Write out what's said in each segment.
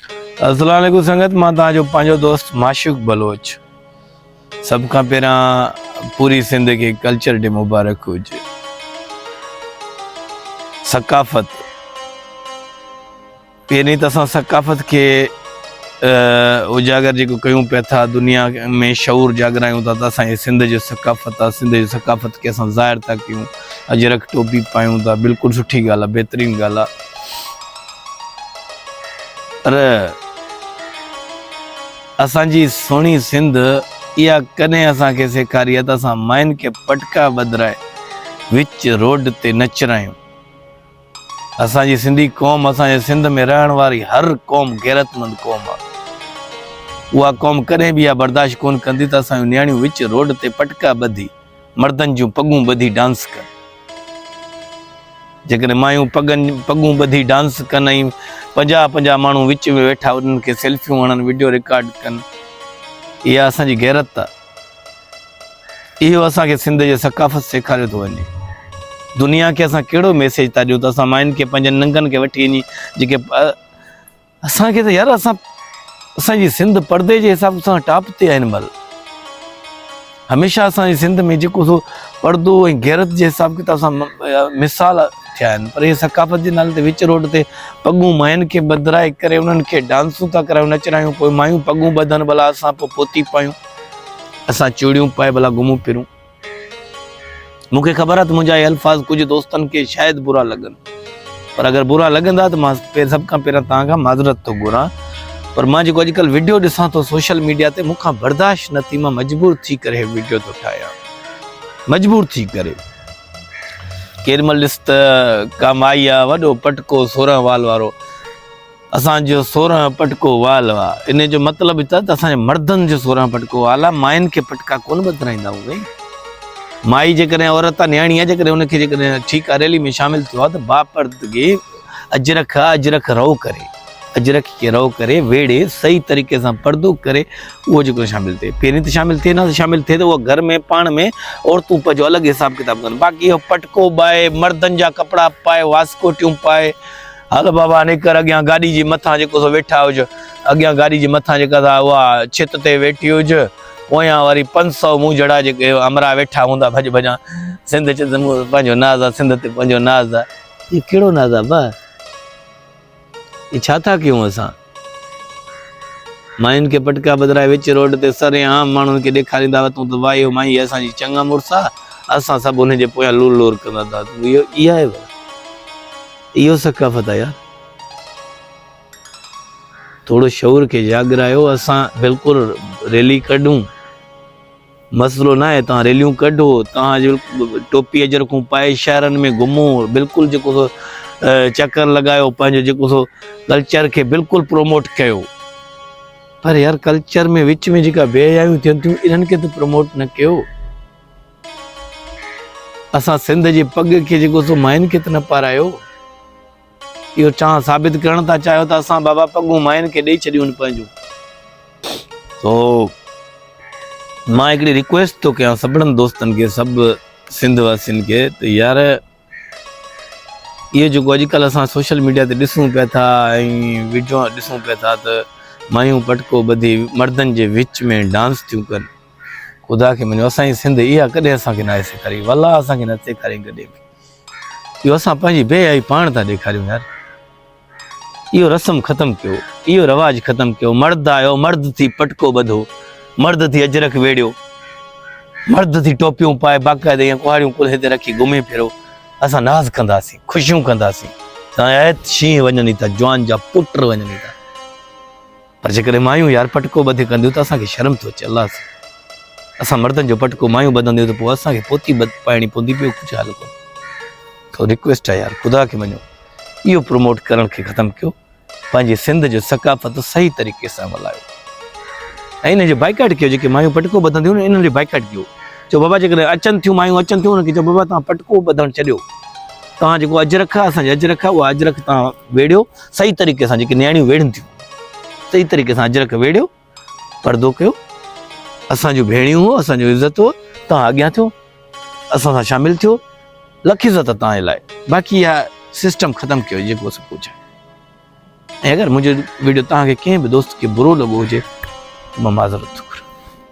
अस्सलाम वालेकुम संगत, मां तव्हांजो पंहिंजो दोस्त माशूक बलोच। सब खां पहिरां पूरी सिंध खे कल्चर डे मुबारक हुजे। सकाफ़त पहिरीं त असां सकाफ़त खे उजागर जेको कयूं पिया था, दुनिया में शऊर जागरायूं था, त असांजे सिंध जो सकाफ़त आहे। सिंध जो सकाफ़त खे असां ज़ाहिर था कयूं, अजरक टोपी पायूं था, बिल्कुलु सुठी ॻाल्हि आहे, बहितरीनु ॻाल्हि आहे। पर असांजी सुहिणी सिंध इहा कॾहिं असांखे सेखारी आहे त असां माइनि खे पटका बदिराए विच रोड ते न चरायूं। असांजी सिंधी क़ौम, असांजे सिंध में रहण वारी हर क़ौम गैरतमंद क़ौम आहे। उहा क़ौम कॾहिं बि इहा बर्दाश्त कोन कंदी त असांजूं नियाणियूं विच रोड ते पटका ॿधी, मर्दनि जूं पगूं ॿधी डांस कनि। जेकॾहिं मायूं पगूं ॿधी डांस कनि ऐं 50 माण्हू विच में वेठा उन्हनि खे सेल्फियूं हणनि, वीडियो रिकॉर्ड कनि, इहा असांजी गैरत आहे। इहो असांखे सिंध जे सकाफ़त सेखारियो थो वञे। दुनिया खे असां कहिड़ो मैसेज था ॾियूं त असां माइनि खे पंहिंजनि नंगनि खे वठी वञी जेके असांखे त यार असांजी सिंध परदे जे हिसाब सां टॉप ते आहे हिन महिल। हमेशह असांजी सिंध में जेको सो परदो ऐं गैरत जे हिसाब किताब सां मिसाल थिया आहिनि, पर इहे सकाफ़त जे नाले ते विच रोड ते पगूं माइनि खे बदिराए करे उन्हनि खे डांसूं था करायूं, नचरायूं। पोइ मायूं पगूं ॿधनि, भला असां पोइ पोती पायूं, असां चूड़ियूं पाए भला घुमूं फिरूं। मूंखे ख़बर आहे त मुंहिंजा इहे अल्फाज़ कुझु दोस्तनि खे शायदि बुरा लॻनि, पर अगरि बुरा लॻंदा त मां सभ खां पहिरियां तव्हां खां माज़रत थो घुरां। पर मां जेको अॼुकल्ह वीडियो ॾिसां थो सोशल मीडिया ते, मूंखां बर्दाश्त न थी, मां मजबूर थी करे वीडियो थो ठाहियां, मजबूर थी करे। केॾी महिल ॾिस त का माई आहे, वॾो पटको 16 वाल वारो, असांजो 16 पटको वाल आहे, इन जो मतिलबु त असांजे मर्दनि जो 16 पटको वाल आहे, माइनि खे पटका कोन बदिराईंदा आहियूं भई। माई जेकॾहिं औरत आहे, न्याणी आहे, जेकॾहिं उनखे जेकॾहिं ठीकु आहे रैली में शामिल थियो आहे त बापर्दगी अजरक रहो करे, अजरक खे रहो करे वेड़े सही तरीक़े सां पर्दो करे उहो जेको शामिल थिए। पहिरीं त शामिल थिए न, शामिल थिए त उहो घर में पाण में औरतूं पंहिंजो अलॻि हिसाब किताब कनि। बाक़ी इहो पटको पाए, मर्दनि जा कपिड़ा पाए, वास्कोटियूं पाए, हल बाबा निकर अॻियां गाॾी जे मथां जेको सो वेठा हुज, अॻियां गाॾी जे मथां जेका था उहा छित ते वेठी हुज, पोयां वरी 500 मूंझड़ा जेके अमरा वेठा हूंदा भॼ सिंध चवंदा पंहिंजो नाज़ आहे, सिंध ते पंहिंजो नाज़ आहे। इहो कहिड़ो नाज़ आहे बा? ये छा था कयूं असां? माइनि खे पटका बदिराए विच रोड ते सरेआम माण्हुनि खे ॾेखारींदा वतूं त वाह इहो माई असांजी चङा मुड़ुस आहे, असां सभु हुनजे पोयां लूर लूर कंदा था। इहा आहे, इहो सकाफ़त आहे यार। थोरो शऊर खे जागरायो। असां बिल्कुलु रैली कढूं, मसइलो न आहे, तव्हां रैलियूं कढो, तव्हां टोपी अजरकूं पाए शहरनि में घुमो, बिल्कुलु जेको सो चकर लॻायो, पंहिंजो जेको सो कल्चर खे बिल्कुलु प्रोमोट कयो। पर यार कल्चर में विच में जेका बेहयायूं थियनि थियूं, इन्हनि खे त प्रमोट न कयो। असां सिंध जे पग खे जेको सो माइनि खे त न पारायो। इहो तव्हां साबित करण था चाहियो त असां बाबा पगूं माइनि खे ॾेई छॾियूं पंहिंजूं। तो मां हिकिड़ी रिक्वेस्ट थो कयां सभिनीनि दोस्तनि खे, सभु सिंध वासियुनि खे, त यार इहो जेको अॼुकल्ह असां सोशल मीडिया ते ॾिसूं पिया था ऐं वीडियो ॾिसूं पिया था त मायूं पटको ॿधी मर्दनि जे विच में डांस थियूं कनि, ख़ुदा खे मञो असांजी सिंध इहा कॾहिं असांखे न आहे सेखारी, वल्ला असांखे न सेखारियईं कॾहिं बि। इहो असां पंहिंजी बेहयाई पाण था ॾेखारियूं यार। इहो रस्म ख़तमु कयो, इहो रवाजु ख़तमु कयो। मर्द आयो, मर्द थी पटको ॿधो, मर्द थी अजरक वेड़ियो, मर्द थी टोपियूं पाए, बाक़ाइदे ईअं कुहाड़ियूं कुल्हे ते रखी घुमे फिरो। असां नाज़ कंदासीं, ख़ुशियूं कंदासीं, ऐं शींहं वञनि था, जवान जा पुट वञनि था। पर जेकॾहिं मायूं यार पटको ॿधे कंदियूं त असांखे शर्म थो अचे। अलाह असां मर्दनि जो पटको मायूं ॿधंदियूं त पोइ असांखे पोती पाइणी पवंदी, ॿियो कुझु हाल कोन्हे। तो रिक्वेस्ट आहे यार, ख़ुदा खे मञो, इहो प्रमोट करण खे ख़तमु कयो, पंहिंजे सिंध जो सकाफ़त सही तरीक़े सां मल्हायो ऐं इन जो बाइकाट कयो। जेके मायूं पटको ॿधंदियूं न, इन्हनि जो बाइकाट कयो। चओ बाबा जेकॾहिं अचनि थियूं मायूं अचनि थियूं, उनखे चओ बाबा तव्हां पटको ॿधणु छॾियो, तव्हां जेको अजरक आहे, असांजी अजरक आहे, उहा अजरक तव्हां वेड़ियो सही तरीक़े सां। जेके नियाणियूं वेड़नि थियूं सही तरीक़े सां अजरक वेड़ियो, पर्दो कयो। असांजूं भेणियूं हो, असांजो इज़त हो, तव्हां अॻियां थियो, असां सां शामिल थियो, लख इज़त तव्हांजे लाइ। बाक़ी इहा सिस्टम ख़तमु कयो जेको सभु कुझु आहे। ऐं अगरि मुंहिंजो वीडियो तव्हांखे कंहिं बि दोस्त खे बुरो लॻो हुजे त मां माज़रत थो कयां।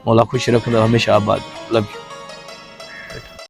मौला ख़ुशि रखंदो, हमेशह आबाद। Love U.